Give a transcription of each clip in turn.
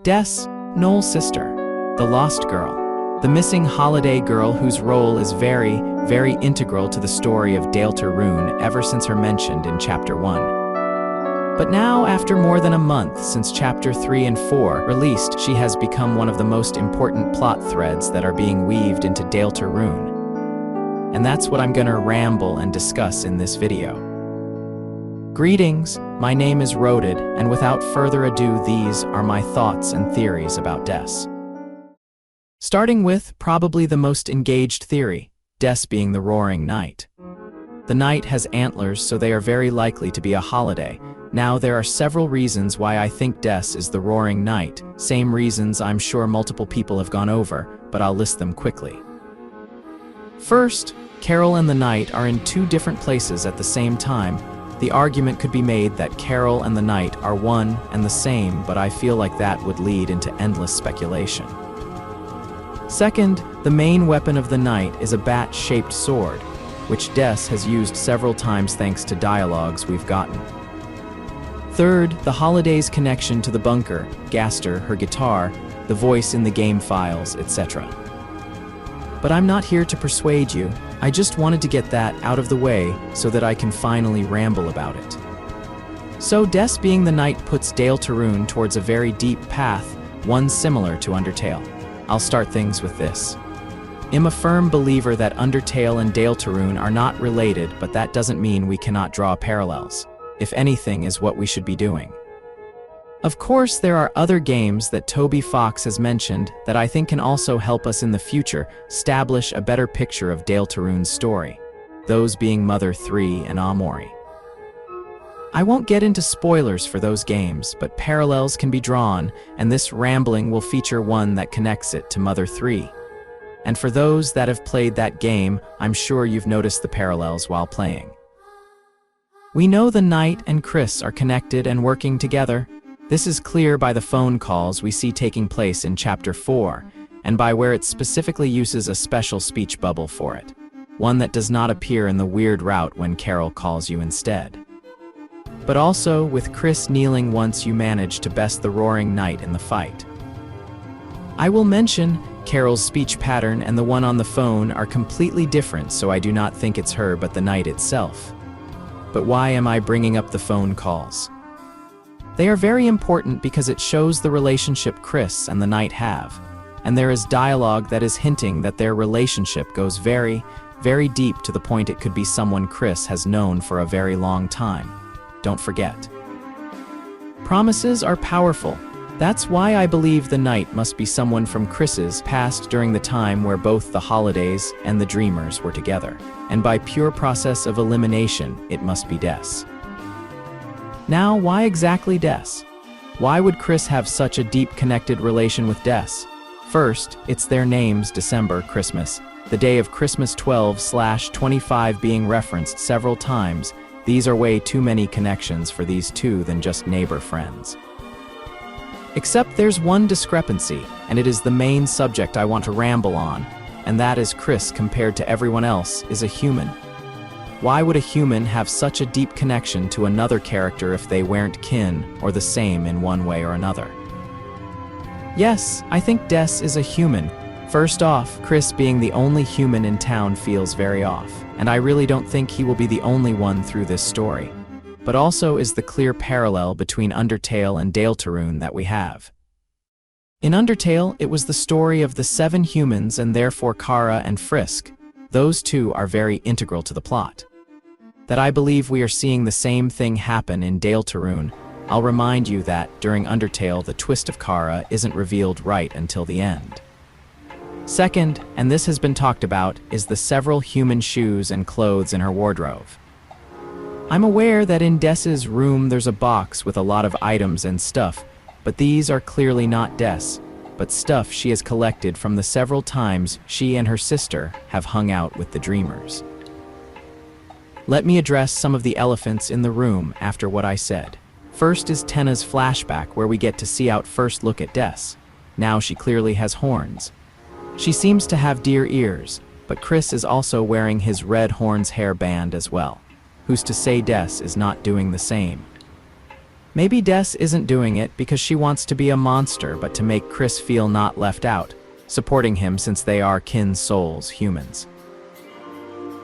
Des, Noel's sister, the lost girl, the missing holiday girl whose role is very, very integral to the story of Deltarune ever since her mentioned in Chapter 1. But now, after more than a month since Chapter 3 and 4 released, she has become one of the most important plot threads that are being weaved into Deltarune. And that's what I'm gonna ramble and discuss in this video. Greetings, my name is Roded, and without further ado, these are my thoughts and theories about Des. Starting with probably the most engaged theory, Des being the roaring knight. The knight has antlers, so they are very likely to be a holiday. Now, there are several reasons why I think Des is the roaring knight, same reasons I'm sure multiple people have gone over, but I'll list them quickly. First, Carol and the knight are in two different places at the same time. The argument could be made that Carol and the knight are one and the same, but I feel like that would lead into endless speculation. Second, the main weapon of the knight is a bat-shaped sword, which Des has used several times thanks to dialogues we've gotten. Third, the holiday's connection to the bunker, Gaster, her guitar, the voice in the game files, etc. But I'm not here to persuade you, I just wanted to get that out of the way so that I can finally ramble about it. So Des being the knight puts Deltarune towards a very deep path, one similar to Undertale. I'll start things with this. I'm a firm believer that Undertale and Deltarune are not related, but that doesn't mean we cannot draw parallels. If anything, is what we should be doing. Of course, there are other games that Toby Fox has mentioned that I think can also help us in the future establish a better picture of Deltarune's story, those being Mother 3 and Omori. I won't get into spoilers for those games, but parallels can be drawn, and this rambling will feature one that connects it to Mother 3. And for those that have played that game, I'm sure you've noticed the parallels while playing. We know the knight and Chris are connected and working together. This is clear by the phone calls we see taking place in Chapter 4, and by where it specifically uses a special speech bubble for it, one that does not appear in the weird route when Carol calls you instead. But also with Chris kneeling once you manage to best the roaring knight in the fight. I will mention Carol's speech pattern and the one on the phone are completely different, so I do not think it's her but the knight itself. But why am I bringing up the phone calls? They are very important because it shows the relationship Chris and the knight have, and there is dialogue that is hinting that their relationship goes very, very deep to the point it could be someone Chris has known for a very long time. Don't forget. Promises are powerful. That's why I believe the knight must be someone from Chris's past during the time where both the holidays and the dreamers were together. And by pure process of elimination, it must be Des. Now, why exactly Des? Why would Chris have such a deep connected relation with Des? First, it's their names, December, Christmas, the day of Christmas 12/25 being referenced several times. These are way too many connections for these two than just neighbor friends. Except there's one discrepancy, and it is the main subject I want to ramble on, and that is Chris compared to everyone else is a human. Why would a human have such a deep connection to another character if they weren't kin or the same in one way or another? Yes, I think Des is a human. First off, Chris being the only human in town feels very off, and I really don't think he will be the only one through this story. But also is the clear parallel between Undertale and Deltarune that we have. In Undertale, it was the story of the 7 humans and therefore Kara and Frisk. Those two are very integral to the plot. That I believe we are seeing the same thing happen in Deltarune. I'll remind you that, during Undertale, the twist of Kara isn't revealed right until the end. Second, and this has been talked about, is the several human shoes and clothes in her wardrobe. I'm aware that in Des's room there's a box with a lot of items and stuff, but these are clearly not Des, but stuff she has collected from the several times she and her sister have hung out with the Dreamers. Let me address some of the elephants in the room after what I said. First is Tenna's flashback, where we get to see out first look at Des. Now she clearly has horns. She seems to have deer ears, but Chris is also wearing his red horns hairband as well. Who's to say Des is not doing the same? Maybe Des isn't doing it because she wants to be a monster but to make Chris feel not left out, supporting him since they are kin souls, humans.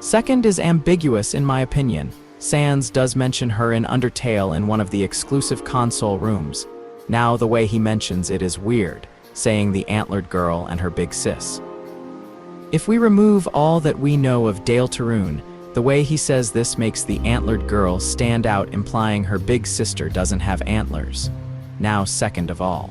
Second is ambiguous in my opinion. Sans does mention her in Undertale in one of the exclusive console rooms. Now the way he mentions it is weird, saying the antlered girl and her big sis. If we remove all that we know of Deltarune, the way he says this makes the antlered girl stand out, implying her big sister doesn't have antlers. Now second of all,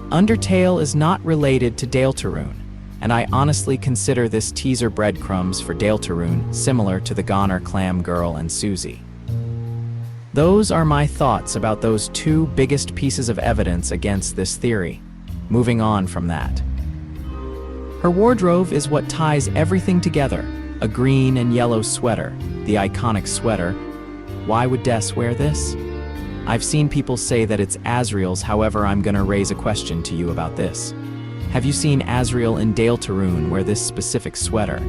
Undertale is not related to Deltarune, and I honestly consider this teaser breadcrumbs for Deltarune similar to the Goner Clam Girl and Susie. Those are my thoughts about those two biggest pieces of evidence against this theory. Moving on from that. Her wardrobe is what ties everything together. A green and yellow sweater, the iconic sweater. Why would Des wear this? I've seen people say that it's Asriel's, however I'm gonna raise a question to you about this. Have you seen Asriel in Deltarune wear this specific sweater?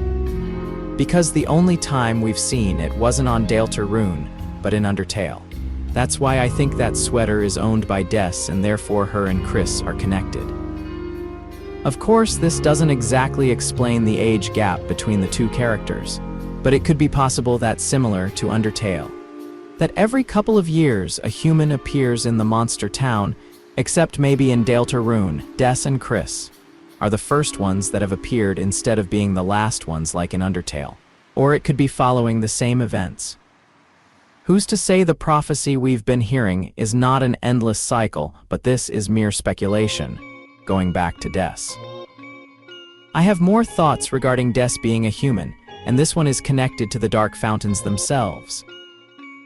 Because the only time we've seen it wasn't on Deltarune, but in Undertale. That's why I think that sweater is owned by Des and therefore her and Chris are connected. Of course, this doesn't exactly explain the age gap between the two characters, but it could be possible that similar to Undertale, that every couple of years a human appears in the monster town, except maybe in Deltarune, Des and Chris are the first ones that have appeared instead of being the last ones like in Undertale. Or it could be following the same events. Who's to say the prophecy we've been hearing is not an endless cycle, but this is mere speculation, going back to Des. I have more thoughts regarding Des being a human, and this one is connected to the Dark Fountains themselves.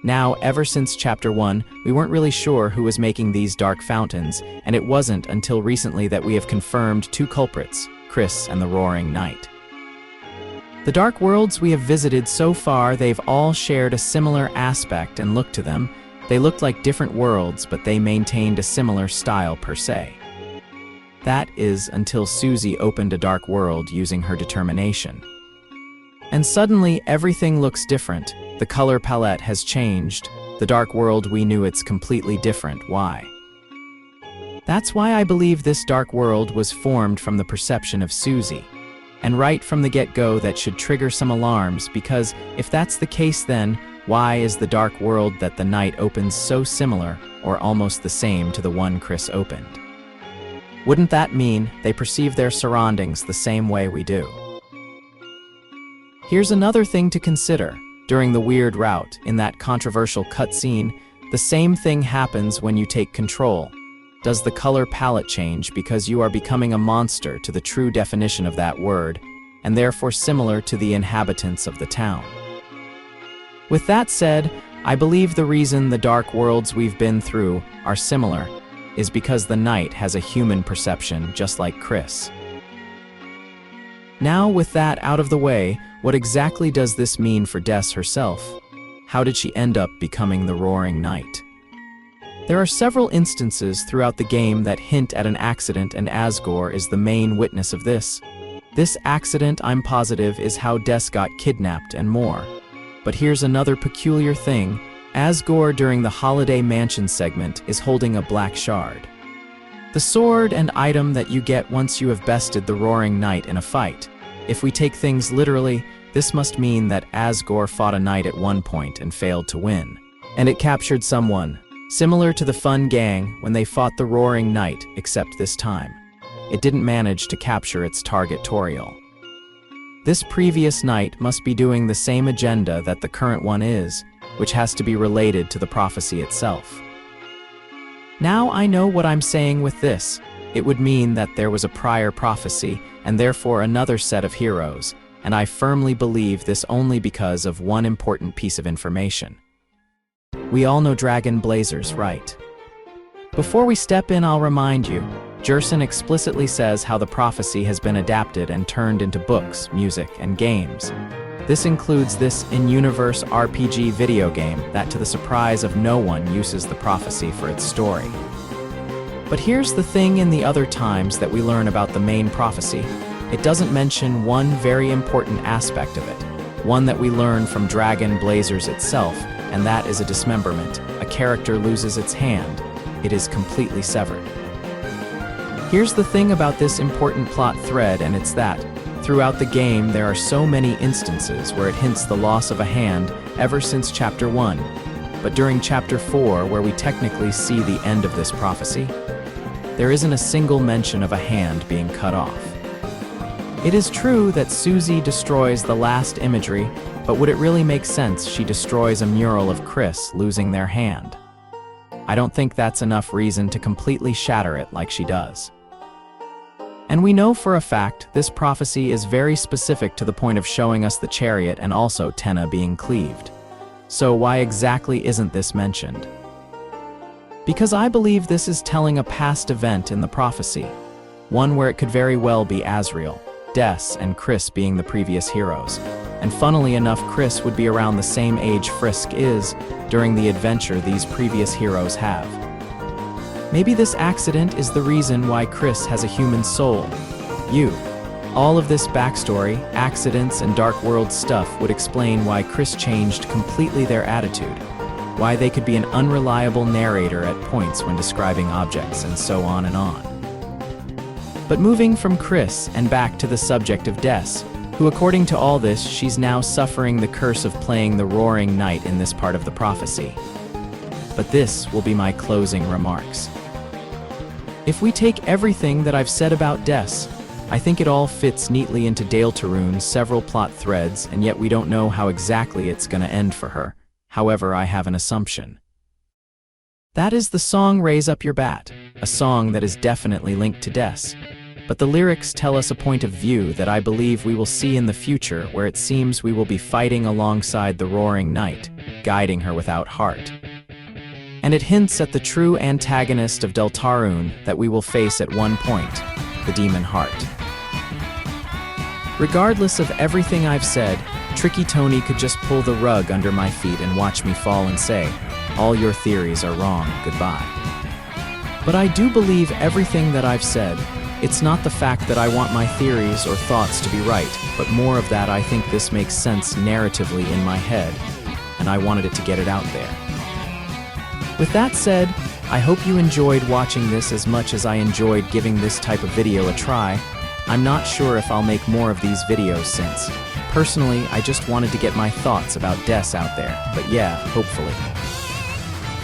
Now, ever since Chapter 1, we weren't really sure who was making these dark fountains, and it wasn't until recently that we have confirmed two culprits, Chris and the Roaring Knight. The dark worlds we have visited so far, they've all shared a similar aspect and look to them. They looked like different worlds, but they maintained a similar style per se. That is until Susie opened a dark world using her determination. And suddenly everything looks different. The color palette has changed. The dark world we knew, it's completely different. Why? That's why I believe this dark world was formed from the perception of Susie. And right from the get-go that should trigger some alarms, because if that's the case, then why is the dark world that the knight opens so similar or almost the same to the one Chris opened? Wouldn't that mean they perceive their surroundings the same way we do? Here's another thing to consider. During the weird route, in that controversial cutscene, the same thing happens when you take control. Does the color palette change because you are becoming a monster to the true definition of that word, and therefore similar to the inhabitants of the town? With that said, I believe the reason the dark worlds we've been through are similar is because the knight has a human perception just like Chris. Now, with that out of the way, what exactly does this mean for Des herself? How did she end up becoming the Roaring Knight? There are several instances throughout the game that hint at an accident, and Asgore is the main witness of this. This accident, I'm positive, is how Des got kidnapped and more. But here's another peculiar thing. Asgore during the Holiday Mansion segment is holding a black shard. The sword and item that you get once you have bested the Roaring Knight in a fight. If we take things literally, this must mean that Asgore fought a knight at one point and failed to win. And it captured someone, similar to the Fun Gang when they fought the Roaring Knight, except this time it didn't manage to capture its target Toriel. This previous knight must be doing the same agenda that the current one is, which has to be related to the prophecy itself. Now I know what I'm saying with this. It would mean that there was a prior prophecy, and therefore another set of heroes, and I firmly believe this only because of one important piece of information. We all know Dragon Blazers, right? Before we step in, I'll remind you, Jerson explicitly says how the prophecy has been adapted and turned into books, music, and games. This includes this in-universe RPG video game that, to the surprise of no one, uses the prophecy for its story. But here's the thing: in the other times that we learn about the main prophecy, it doesn't mention one very important aspect of it, one that we learn from Dragon Blazers itself, and that is a dismemberment. A character loses its hand. It is completely severed. Here's the thing about this important plot thread, and it's that throughout the game there are so many instances where it hints the loss of a hand ever since Chapter 1. But during Chapter 4, where we technically see the end of this prophecy, there isn't a single mention of a hand being cut off. It is true that Susie destroys the last imagery, but would it really make sense she destroys a mural of Chris losing their hand? I don't think that's enough reason to completely shatter it like she does. And we know for a fact this prophecy is very specific to the point of showing us the chariot and also Tenna being cleaved. So why exactly isn't this mentioned? Because I believe this is telling a past event in the prophecy, one where it could very well be Asriel, Des, and Chris being the previous heroes. And funnily enough, Chris would be around the same age Frisk is during the adventure these previous heroes have. Maybe this accident is the reason why Chris has a human soul. All of this backstory, accidents, and Dark World stuff would explain why Chris changed completely their attitude, why they could be an unreliable narrator at points when describing objects, and so on and on. But moving from Chris and back to the subject of Des, who according to all this, she's now suffering the curse of playing the Roaring Knight in this part of the prophecy. But this will be my closing remarks. If we take everything that I've said about Des, I think it all fits neatly into Deltarune's several plot threads, and yet we don't know how exactly it's gonna end for her. However, I have an assumption. That is the song Raise Up Your Bat, a song that is definitely linked to Des. But the lyrics tell us a point of view that I believe we will see in the future, where it seems we will be fighting alongside the Roaring Knight, guiding her without heart. And it hints at the true antagonist of Deltarune that we will face at one point, the Demon Heart. Regardless of everything I've said, Tricky Tony could just pull the rug under my feet and watch me fall and say, "All your theories are wrong, goodbye." But I do believe everything that I've said. It's not the fact that I want my theories or thoughts to be right, but more of that I think this makes sense narratively in my head, and I wanted it to get it out there. With that said, I hope you enjoyed watching this as much as I enjoyed giving this type of video a try. I'm not sure if I'll make more of these videos since, personally, I just wanted to get my thoughts about Des out there, but yeah, hopefully.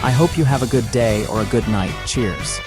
I hope you have a good day or a good night. Cheers.